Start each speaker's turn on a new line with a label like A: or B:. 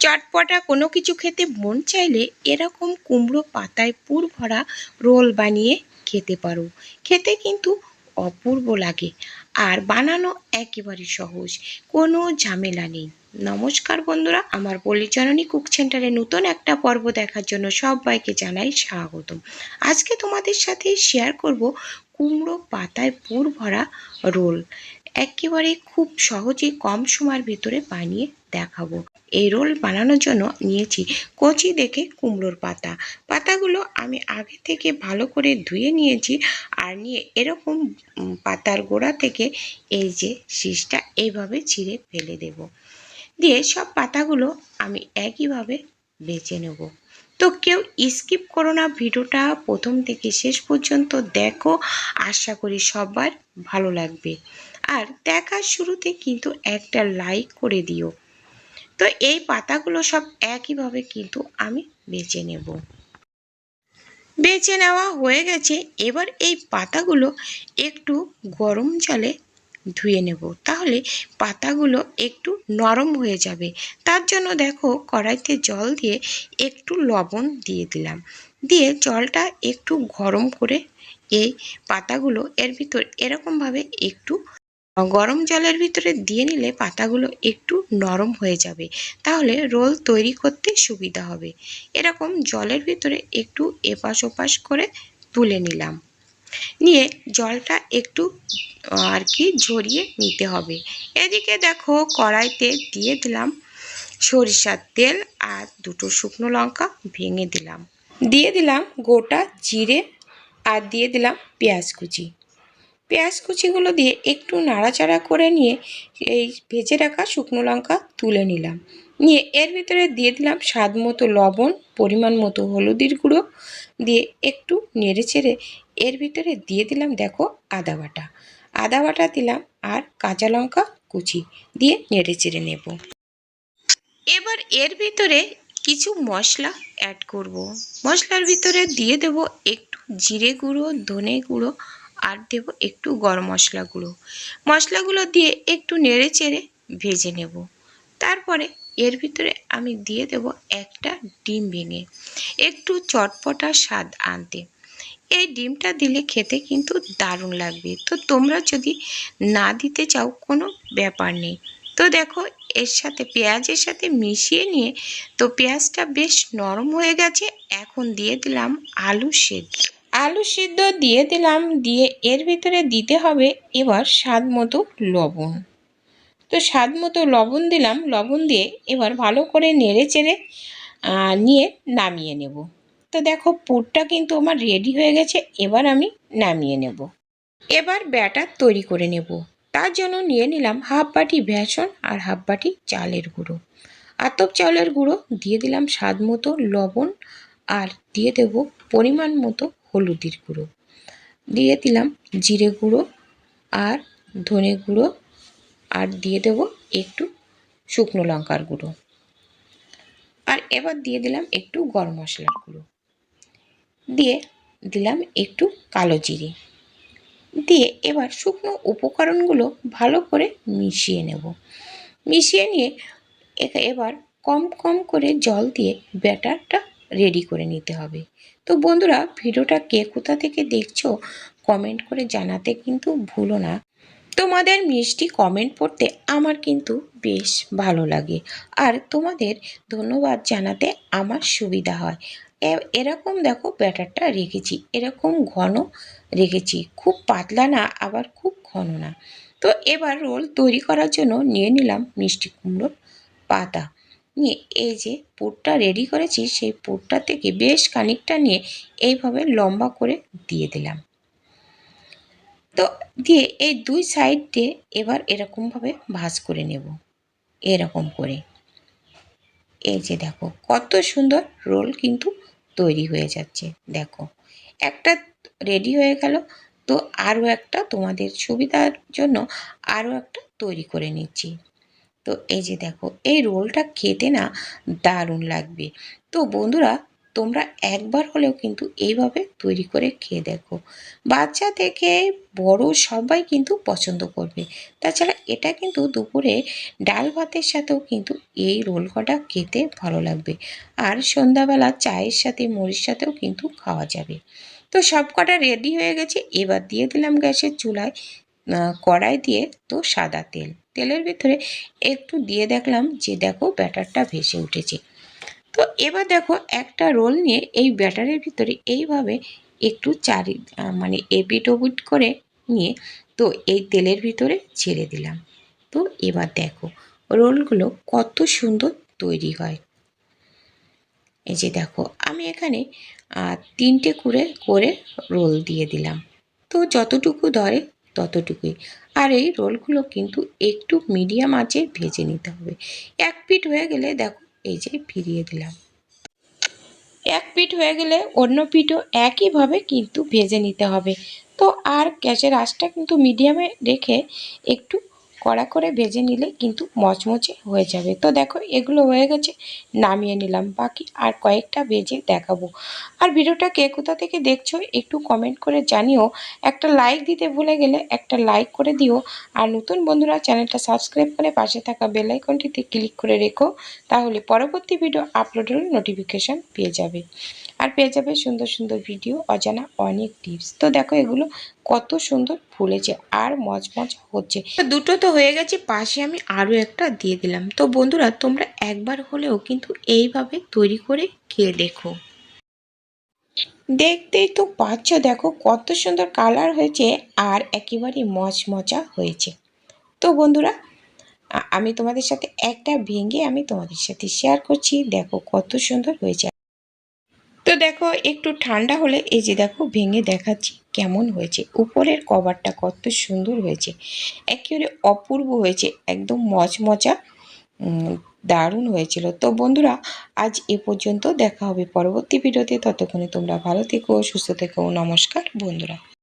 A: চটপটা কোনো কিছু খেতে মন চাইলে এরকম কুমড়ো পাতায় পুর ভরা রোল বানিয়ে খেতে পারো। খেতে কিন্তু অপূর্ব লাগে আর বানানো একেবারে সহজ, কোনো ঝামেলা নেই। নমস্কার বন্ধুরা, আমার পল্লীচরণী কুক সেন্টারে নতুন একটা পর্ব দেখার জন্য সবাইকে জানাই স্বাগতম। আজকে তোমাদের সাথে শেয়ার করব কুমড়ো পাতায় পুর ভরা রোল। একেবারে খুব সহজে কম সময়ের ভিতরে বানিয়ে দেখাবো। এই রোল বানানোর জন্য নিয়েছি কচি দেখে কুমড়োর পাতা। পাতাগুলো আমি আগে থেকে ভালো করে ধুয়ে নিয়েছি আর নিয়ে এরকম পাতার গোড়া থেকে এই যে শীষটা এইভাবে ছিঁড়ে ফেলে দেব। দিয়ে সব পাতাগুলো আমি একইভাবে বেছে নেব। তো কেউ স্কিপ করো না, ভিডিওটা প্রথম থেকে শেষ পর্যন্ত দেখো, আশা করি সবার ভালো লাগবে। আর দেখার শুরুতে কিন্তু একটা লাইক করে দিও। তো এই পাতাগুলো সব একইভাবে কিন্তু আমি বেছে নেব। বেছে নেওয়া হয়ে গেছে। এবার এই পাতাগুলো একটু গরম জলে ধুয়ে নেব, তাহলে পাতাগুলো একটু নরম হয়ে যাবে। তার জন্য দেখো কড়াইতে জল দিয়ে একটু লবণ দিয়ে দিলাম, দিয়ে জলটা একটু গরম করে এই পাতাগুলো এর ভিতর এরকমভাবে একটু গরম জলের ভিতরে দিয়ে নিলে পাতাগুলো একটু নরম হয়ে যাবে, তাহলে রোল তৈরি করতে সুবিধা হবে। এরকম জলের ভিতরে একটু এপাশ ওপাশ করে তুলে নিলাম, নিয়ে জলটা একটু আর কি ঝরিয়ে নিতে হবে। এদিকে দেখো কড়াইতে দিয়ে দিলাম সরিষার তেল আর দুটো শুকনো লঙ্কা ভেঙে দিলাম, দিয়ে দিলাম গোটা জিরে আর দিয়ে দিলাম পেঁয়াজ কুচি। পেঁয়াজ কুচিগুলো দিয়ে একটু নাড়াচাড়া করে নিয়ে এই ভেজে রাখা শুকনো লঙ্কা তুলে নিলাম, নিয়ে এর ভিতরে দিয়ে দিলাম স্বাদ মতো লবণ, পরিমাণ মতো হলুদের গুঁড়ো, দিয়ে একটু নেড়ে চেড়ে এর ভিতরে দিয়ে দিলাম দেখো আদা বাটা দিলাম আর কাঁচা লঙ্কা কুচি দিয়ে নেড়ে চেড়ে নেব। এবার এর ভিতরে কিছু মশলা অ্যাড করব। মশলার ভিতরে দিয়ে দেব একটু জিরে গুঁড়ো, ধনে গুঁড়ো আর দেব একটু গরম মশলা গুঁড়ো। মশলাগুলো দিয়ে একটু নেড়ে চেড়ে ভেজে নেব। তারপরে এর ভিতরে আমি দিয়ে দেব একটা ডিম ভেঙে, একটু চটপটা স্বাদ আনতে। এই ডিমটা দিলে খেতে কিন্তু দারুণ লাগবে। তো তোমরা যদি না দিতে চাও কোনো ব্যাপার নেই। তো দেখো এর সাথে পেঁয়াজের সাথে মিশিয়ে নিয়ে তো পেঁয়াজটা বেশ নরম হয়ে গেছে। এখন দিয়ে দিলাম আলু সিদ্ধ দিয়ে দিলাম, দিয়ে এর ভিতরে দিতে হবে এবার স্বাদ মতো লবণ। তো স্বাদ মতো লবণ দিলাম, লবণ দিয়ে এবার ভালো করে নেড়ে চেড়ে নিয়ে নামিয়ে নেব। তো দেখো পুরটা কিন্তু আমার রেডি হয়ে গেছে। এবার আমি নামিয়ে নেব। এবার ব্যাটার তৈরি করে নেব। তার জন্য নিয়ে নিলাম হাফ বাটি বেসন আর হাফ বাটি চালের গুঁড়ো। আতপ চালের গুঁড়ো দিয়ে দিলাম স্বাদ মতো লবণ আর দিয়ে দেব পরিমাণ মতো হলুদের গুঁড়ো, দিয়ে দিলাম জিরে গুঁড়ো আর ধনে গুঁড়ো আর দিয়ে দেব একটু শুকনো লঙ্কার গুঁড়ো, আর এবার দিয়ে দিলাম একটু গরম মশলার গুঁড়ো, দিয়ে দিলাম একটু কালো জিরে, দিয়ে এবার শুকনো উপকরণগুলো ভালো করে মিশিয়ে নেব। মিশিয়ে নিয়ে এবার কম কম করে জল দিয়ে ব্যাটারটা রেডি করে নিতে হবে। তো বন্ধুরা, ভিডিওটা কে কোথা থেকে দেখছো কমেন্ট করে জানাতে কিন্তু ভুলো না। তোমাদের মিষ্টি কমেন্ট পড়তে আমার কিন্তু বেশ ভালো লাগে, আর তোমাদের ধন্যবাদ জানাতে আমার সুবিধা হয়। এরকম দেখো ব্যাটারটা রেখেছি, এরকম ঘন রেখেছি, খুব পাতলা না আবার খুব ঘন না। তো এবার রোল তৈরি করার জন্য নিয়ে নিলাম মিষ্টি কুমড়োর পাতা, নিয়ে এই যে পুরটা রেডি করেছি সেই পুরটা থেকে বেশ খানিকটা নিয়ে এইভাবে লম্বা করে দিয়ে দিলাম। তো দিয়ে এই দুই সাইড দিয়ে এবার এরকমভাবে ভাঁজ করে নেব, এরকম করে। এই যে দেখো কত সুন্দর রোল কিন্তু তৈরি হয়ে যাচ্ছে। দেখো একটা রেডি হয়ে গেল, তো আরও একটা তোমাদের সুবিধার জন্য আরও একটা তৈরি করে নিচ্ছি। তো এই যে দেখো এই রোলটা খেতে না দারুণ লাগবে। তো বন্ধুরা, তোমরা একবার হলেও কিন্তু এইভাবে তৈরি করে খেয়ে দেখো। বাচ্চা থেকে বড় সবাই কিন্তু পছন্দ করবে। তাছাড়া এটা কিন্তু দুপুরে ডাল ভাতের সাথেও কিন্তু এই রোল কটা খেতে ভালো লাগবে। আর সন্ধ্যাবেলা চায়ের সাথে মুড়ির সাথেও কিন্তু খাওয়া যাবে। তো সব কটা রেডি হয়ে গেছে। এবার দিয়ে দিলাম গ্যাসের চুলায় কড়াই দিয়ে তো সাদা তেল। তেলের ভিতরে একটু দিয়ে দেখলাম যে দেখো ব্যাটারটা ভেসে উঠেছে। তো এবার দেখো একটা রোল নিয়ে এই ব্যাটারের ভিতরে এইভাবে একটু মানে এপিট ওপিট করে নিয়ে তো এই তেলের ভিতরে ছেড়ে দিলাম। তো এবার দেখো রোলগুলো কত সুন্দর তৈরি হয়। এই যে দেখো আমি এখানে 3টে করে রোল দিয়ে দিলাম। তো যতটুকু ধরে ততটুকুই। আর এই রোলগুলো কিন্তু একটু মিডিয়াম আঁচে ভেজে নিতে হবে। এক পিঠ হয়ে গেলে দেখো এই যে ফিরিয়ে দিলাম। এক পিঠ হয়ে গেলে অন্য পিঠও একইভাবে কিন্তু ভেজে নিতে হবে। তো আর গ্যাসের আঁচটা কিন্তু মিডিয়ামে রেখে একটু কড়া করে ভেজে নিলে কিন্তু মচমচে হয়ে যাবে। তো দেখো এগুলো হয়ে গেছে, নামিয়ে নিলাম। বাকি আর কয়েকটা ভেজে দেখাবো। আর ভিডিওটা কে কোথা থেকে দেখছো একটু কমেন্ট করে জানিও। একটা লাইক দিতে ভুলে গেলে একটা লাইক করে দিও। আর নতুন বন্ধুরা চ্যানেলটা সাবস্ক্রাইব করে পাশে থাকা বেল আইকনটিতে ক্লিক করে রেখো, তাহলে পরবর্তী ভিডিও আপলোডের নোটিফিকেশান পেয়ে যাবে। আর পেয়ে যাবে সুন্দর সুন্দর ভিডিও, অজানা অনেক টিপস। তো দেখো এগুলো কত সুন্দর ফুলেছে আর মচমচ হচ্ছে। তো দুটো তো হয়ে গেছে, পাশে আমি আরও একটা দিয়ে দিলাম। তো বন্ধুরা তোমরা একবার হলেও কিন্তু এইভাবে তৈরি করে খেয়ে দেখো। দেখতেই তো পাচ্ছ দেখো কত সুন্দর কালার হয়েছে আর একেবারে মচমচা হয়েছে। তো বন্ধুরা আমি তোমাদের সাথে একটা ভেঙে আমি তোমাদের সাথে শেয়ার করছি। দেখো কত সুন্দর হয়েছে। তো দেখো একটু ঠান্ডা হলে এই যে দেখো ভেঙে দেখাচ্ছি কেমন হয়েছে। উপরের কভারটা কত সুন্দর হয়েছে, একেবারে অপূর্ব হয়েছে, একদম মচমচা, দারুণ হয়েছিল। তো বন্ধুরা আজ এ পর্যন্ত, দেখা হবে পরবর্তী ভিডিওতে। ততক্ষণে তোমরা ভালো থেকো, সুস্থ থেকো। নমস্কার বন্ধুরা।